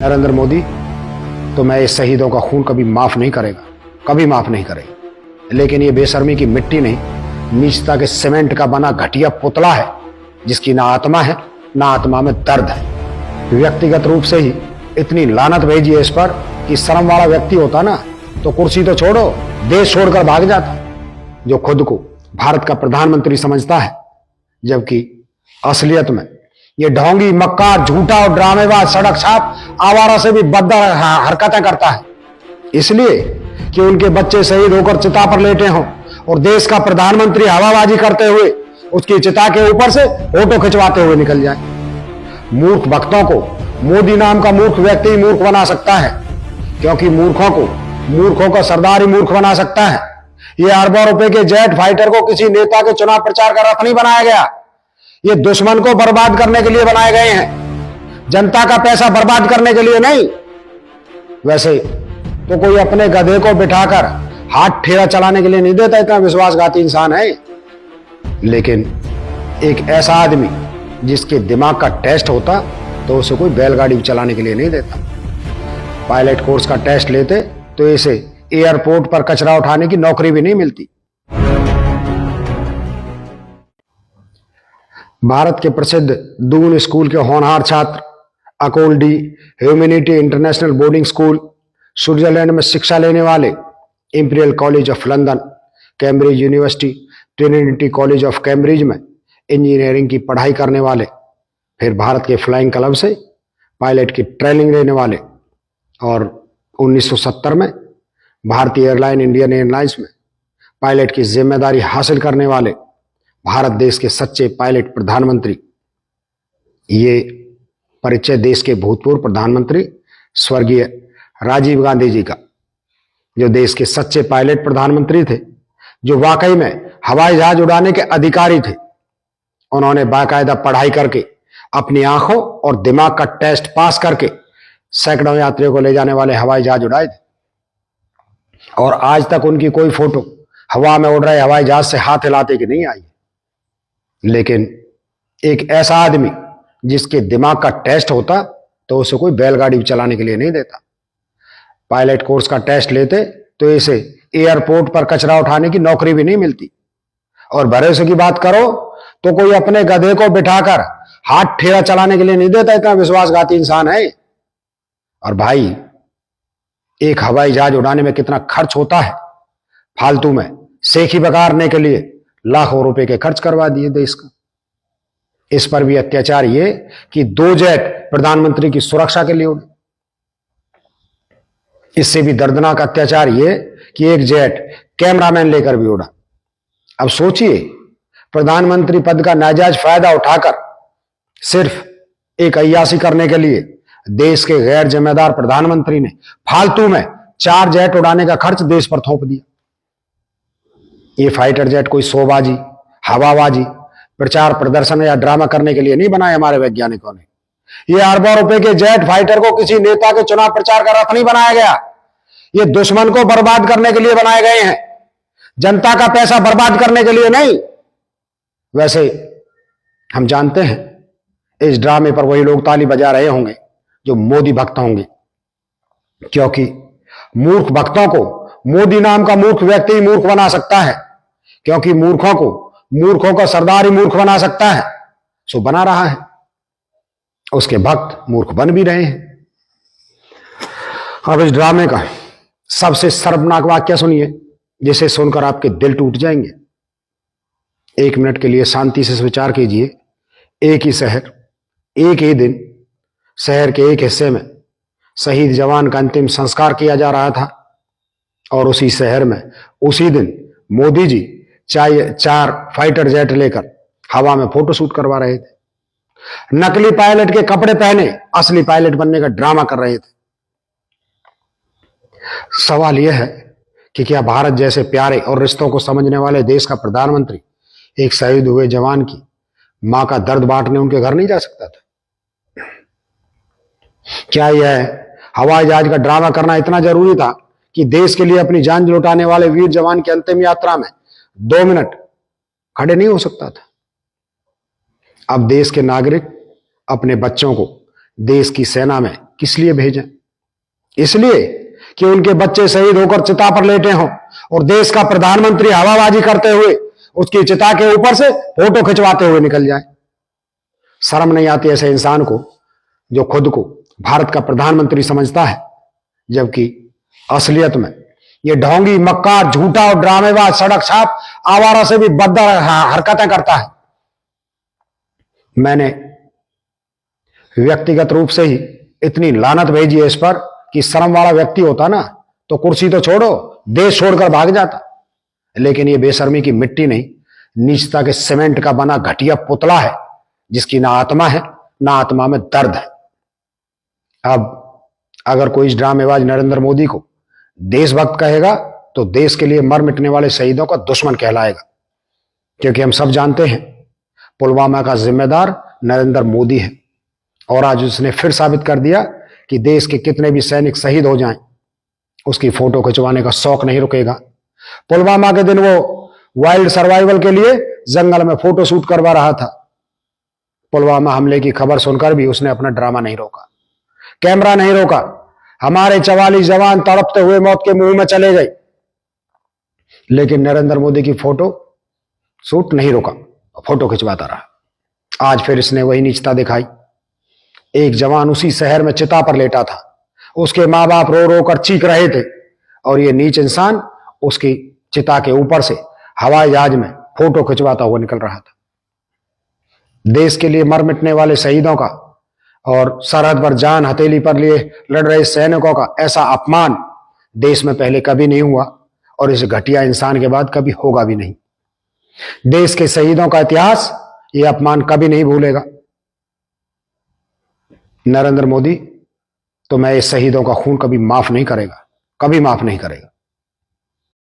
नरेंद्र मोदी तो मैं इस शहीदों का खून कभी माफ नहीं करेगा, कभी माफ नहीं करेगा। लेकिन ये बेशर्मी की मिट्टी नहीं, नीचता के सीमेंट का बना घटिया पुतला है जिसकी ना आत्मा है ना आत्मा में दर्द है। व्यक्तिगत रूप से ही इतनी लानत भेजी है इस पर कि शर्म वाला व्यक्ति होता ना तो कुर्सी तो छोड़ो देश छोड़कर भाग जाता, जो खुद को भारत का प्रधानमंत्री समझता है, जबकि असलियत में ये ढोंगी मक्कार झूठा और ड्रामेबाज सड़क छाप आवारा से भी बदतर हरकतें करता है, इसलिए कि उनके बच्चे शहीद होकर चिता पर लेटे हों और देश का प्रधानमंत्री हवाबाजी करते हुए उसकी चिता के ऊपर से फोटो खिंचवाते हुए निकल जाए। मूर्ख भक्तों को मोदी नाम का मूर्ख व्यक्ति ही मूर्ख बना सकता है, क्योंकि मूर्खों का सरदार ही मूर्ख बना सकता है। ये अरबों रुपए के जेट फाइटर को किसी नेता के चुनाव प्रचार का रथ नहीं बनाया गया, ये दुश्मन को बर्बाद करने के लिए बनाए गए हैं, जनता का पैसा बर्बाद करने के लिए नहीं। वैसे तो कोई अपने गधे को बिठाकर हाथ ठेला चलाने के लिए नहीं देता, इतना विश्वासघाती इंसान है। लेकिन एक ऐसा आदमी जिसके दिमाग का टेस्ट होता तो उसे कोई बैलगाड़ी चलाने के लिए नहीं देता। पायलट कोर्स का टेस्ट लेते तो इसे एयरपोर्ट पर कचरा उठाने की नौकरी भी नहीं मिलती। भारत के प्रसिद्ध दून स्कूल के होनहार छात्र Ecole de humanity international boarding school, Switzerland में शिक्षा लेने वाले Imperial College of London, Cambridge University, Trinity College of Cambridge में इंजीनियरिंग की पढ़ाई करने वाले, फिर भारत के फ्लाइंग क्लब से पायलट की ट्रेनिंग लेने वाले और 1970 में भारतीय एयरलाइन इंडियन एयरलाइंस में पायलट की जिम्मेदारी हासिल करने वाले भारत देश के सच्चे पायलट प्रधानमंत्री। ये परिचय देश के भूतपूर्व प्रधानमंत्री स्वर्गीय राजीव गांधी जी का, जो देश के सच्चे पायलट प्रधानमंत्री थे, जो वाकई में हवाई जहाज उड़ाने के अधिकारी थे। उन्होंने बाकायदा पढ़ाई करके अपनी आंखों और दिमाग का टेस्ट पास करके सैकड़ों यात्रियों को ले जाने वाले हवाई जहाज उड़ाए थे, और आज तक उनकी कोई फोटो हवा में उड़ रहे हवाई जहाज से हाथ हिलाते की नहीं आई। लेकिन एक ऐसा आदमी जिसके दिमाग का टेस्ट होता तो उसे कोई बैलगाड़ी चलाने के लिए नहीं देता। पायलट कोर्स का टेस्ट लेते तो इसे एयरपोर्ट पर कचरा उठाने की नौकरी भी नहीं मिलती। और भरोसे की बात करो तो कोई अपने गधे को बिठाकर हाथ ठेला चलाने के लिए नहीं देता, इतना विश्वासघाती इंसान है। और भाई, एक हवाई जहाज उड़ाने में कितना खर्च होता है, फालतू में सेखी बगाड़ने के लिए लाखों रुपए के खर्च करवा दिए देश का। इस पर भी अत्याचार ये कि 2 जेट प्रधानमंत्री की सुरक्षा के लिए उड़े। इससे भी दर्दनाक अत्याचार ये कि एक जेट कैमरामैन लेकर भी उड़ा। अब सोचिए, प्रधानमंत्री पद का नाजायज फायदा उठाकर सिर्फ एक अय्याशी करने के लिए देश के गैर जिम्मेदार प्रधानमंत्री ने फालतू में 4 जेट उड़ाने का खर्च देश पर थोप दिया। ये फाइटर जेट कोई शोबाजी, हवाबाजी, प्रचार प्रदर्शन या ड्रामा करने के लिए नहीं बनाए हमारे वैज्ञानिकों ने। ये अरबों रुपए के जेट फाइटर को किसी नेता के चुनाव प्रचार का रथ नहीं बनाया गया, ये दुश्मन को बर्बाद करने के लिए बनाए गए हैं, जनता का पैसा बर्बाद करने के लिए नहीं। वैसे हम जानते हैं इस ड्रामे पर वही लोग ताली बजा रहे होंगे जो मोदी भक्त होंगे, क्योंकि मूर्ख भक्तों को मोदी नाम का मूर्ख व्यक्ति ही मूर्ख बना सकता है, क्योंकि मूर्खों का सरदार ही मूर्ख बना सकता है। सो बना रहा है, उसके भक्त मूर्ख बन भी रहे हैं। अब इस ड्रामे का सबसे शर्मनाक वाक्य सुनिए, जिसे सुनकर आपके दिल टूट जाएंगे। 1 मिनट के लिए शांति से विचार कीजिए। एक ही शहर, एक ही दिन, शहर के एक हिस्से में शहीद जवान का अंतिम संस्कार किया जा रहा था, और उसी शहर में उसी दिन मोदी जी 4 फाइटर जेट लेकर हवा में फोटोशूट करवा रहे थे। नकली पायलट के कपड़े पहने असली पायलट बनने का ड्रामा कर रहे थे। सवाल यह है कि क्या भारत जैसे प्यारे और रिश्तों को समझने वाले देश का प्रधानमंत्री एक शहीद हुए जवान की मां का दर्द बांटने उनके घर नहीं जा सकता था? क्या यह हवाई जहाज का ड्रामा करना इतना जरूरी था कि देश के लिए अपनी जान लुटाने वाले वीर जवान की अंतिम यात्रा में 2 मिनट खड़े नहीं हो सकता था? अब देश के नागरिक अपने बच्चों को देश की सेना में किस लिए भेजें? इसलिए कि उनके बच्चे शहीद होकर चिता पर लेटे हों और देश का प्रधानमंत्री हवाबाजी करते हुए उसकी चिता के ऊपर से फोटो खिंचवाते हुए निकल जाए। शर्म नहीं आती ऐसे इंसान को जो खुद को भारत का प्रधानमंत्री समझता है, जबकि असलियत में ये ढोंगी, मक्कार, झूठा और ड्रामेबाज, सड़क छाप, आवारा से भी बदतर हरकतें करता है। मैंने व्यक्तिगत रूप से ही इतनी लानत भेजी है इस पर कि शर्म वाला व्यक्ति होता ना तो कुर्सी तो छोड़ो, देश छोड़कर भाग जाता। लेकिन ये बेशर्मी की मिट्टी नहीं, नीचता के सीमेंट का बना घटिया पुतला है जिसकी ना आत्मा है ना आत्मा में दर्द है। अब अगर कोई इस ड्रामेबाज नरेंद्र मोदी को देशभक्त कहेगा तो देश के लिए मर मिटने वाले शहीदों का दुश्मन कहलाएगा, क्योंकि हम सब जानते हैं पुलवामा का जिम्मेदार नरेंद्र मोदी है। और आज उसने फिर साबित कर दिया कि देश के कितने भी सैनिक शहीद हो जाएं, उसकी फोटो खिंचवाने का शौक नहीं रुकेगा। पुलवामा के दिन वो वाइल्ड सर्वाइवल के लिए जंगल में फोटो शूट करवा रहा था। पुलवामा हमले की खबर सुनकर भी उसने अपना ड्रामा नहीं रोका, कैमरा नहीं रोका। हमारे 44 जवान तड़पते हुए मौत के मुंह में चले गए, लेकिन नरेंद्र मोदी की फोटो शूट नहीं रोका, फोटो खिंचवाता रहा। आज फिर इसने वही नीचता दिखाई। एक जवान उसी शहर में चिता पर लेटा था, उसके मां बाप रो रो कर चीख रहे थे और ये नीच इंसान उसकी चिता के ऊपर से हवाई जहाज में फोटो खिंचवाता हुआ निकल रहा था। देश के लिए मर मिटने वाले शहीदों का और सरहद पर जान हथेली पर लिए लड़ रहे सैनिकों का ऐसा अपमान देश में पहले कभी नहीं हुआ और इस घटिया इंसान के बाद कभी होगा भी नहीं। देश के शहीदों का इतिहास ये अपमान कभी नहीं भूलेगा। नरेंद्र मोदी तो मैं इस शहीदों का खून कभी माफ नहीं करेगा, कभी माफ नहीं करेगा।